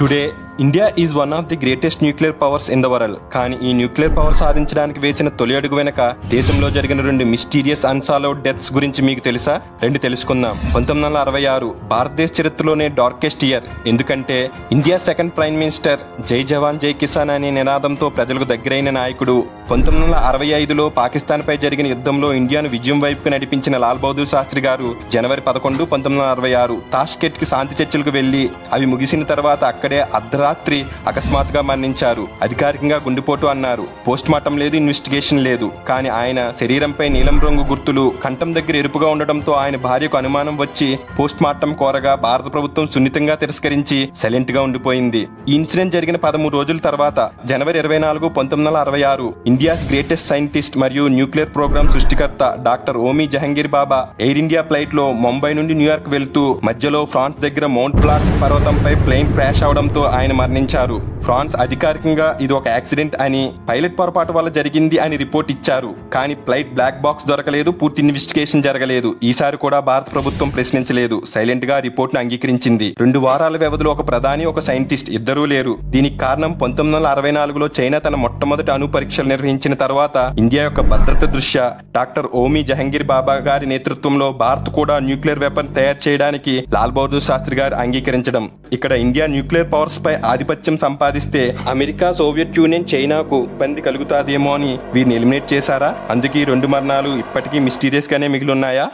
Today India is one of the greatest nuclear powers in the world. కానీ ఈ nuclear power సాధించడానికి వేసిన తొలి అడుగు వెనక దేశంలో జరిగిన 2 మిస్టీరియస్ అన్సాల్వ్డ్ డెత్స్ గురించి మీకు తెలుసా? రండి తెలుసుకుందాం. 1966 భారతదేశ చరిత్రలోనే డార్కెస్ట్ ఇయర్. ఎందుకంటే ఇండియా సెకండ్ ప్రైమ్ మినిస్టర్ జై జవాన్ జై కిసాన్ అనే నినాదంతో ప్రజలకు దగ్గరైన నాయకుడు 1965లో పాకిస్తాన్ పై జరిగిన యుద్ధంలో ఇండియాను విజయం వైపుకు నడిపించిన లాల్ బహదూర్ శాస్త్రి గారు జనవరి 11, 1966 తాష్కెంట్ కి శాంతి చర్చలకు వెళ్లి అవి ముగిసిన తర్వాత అక్కడే అర్ధరాత్రి అకస్మాత్తుగా మరణించారు. అధికారికంగా గుండెపోటు అన్నారు. పోస్ట్ మార్టం లేదు, ఇన్వెస్టిగేషన్ లేదు. కానీ ఆయన శరీరంపై నీలం రంగు గుర్తులు, కంఠం దగ్గర ఎరుపుగా ఉండడంతో ఆయన భార్యకు అనుమానం వచ్చి పోస్ట్ మార్టం కోరగా భారత ప్రభుత్వం సున్నితంగా తిరస్కరించి సైలెంట్ గా ఉండిపోయింది. ఈ ఇన్సిడెంట్ జరిగిన 13 రోజుల తర్వాత జనవరి 24, 1966 ఇండియాస్ గ్రేటెస్ట్ సైంటిస్ట్ మరియు న్యూక్లియర్ ప్రోగ్రామ్ సృష్టికర్త డాక్టర్ ఓమీ జహంగీర్ బాబా ఎయిర్ ఇండియా ఫ్లైట్ లో ముంబై నుండి న్యూయార్క్ వెళ్తూ మధ్యలో ఫ్రాన్స్ దగ్గర మౌంట్ బ్లాంక్ పర్వతంపై ప్లేన్ క్రాష్ అవడంతో ఆయన మరణించారు. ఫ్రాన్స్ అధికారికంగా ఇది ఒక యాక్సిడెంట్ అని, పైలట్ పొరపాటు వల్ల జరిగింది అని రిపోర్ట్ ఇచ్చారు. కానీ ఫ్లైట్ బ్లాక్ బాక్స్ దొరకలేదు, పూర్తి ఇన్వెస్టిగేషన్ జరగలేదు. ఈసారి కూడా భారత ప్రభుత్వం ప్రశ్నించలేదు, సైలెంట్ గా రిపోర్ట్ ను అంగీకరించింది. 2 వారాల వ్యవధిలో ఒక ప్రధాని, ఒక సైంటిస్ట్ ఇద్దరూ లేరు. దీనికి కారణం 1964లో చైనా తన మొట్టమొదటి అణు పరీక్షలు నిర్వహించిన తర్వాత ఇండియా యొక్క భద్రత దృష్ట్యా డాక్టర్ ఓమీ జహంగీర్ బాబా గారి నేతృత్వంలో భారత్ కూడా న్యూక్లియర్ వెపన్ తయారు చేయడానికి లాల్ బహదూర్ శాస్త్రి గారు అంగీకరించడం. ఇక్కడ ఇండియా న్యూక్లియర్ పవర్స్ పై ఆధిపత్యం సంపాదిస్తే అమెరికా, సోవియట్ యూనియన్, చైనాకు ఇబ్బంది కలుగుతాదేమో అని వీరిని ఎలిమినేట్ చేశారా? అందుకే ఈ 2 మరణాలు ఇప్పటికీ మిస్టీరియస్ గానే మిగిలి ఉన్నాయా?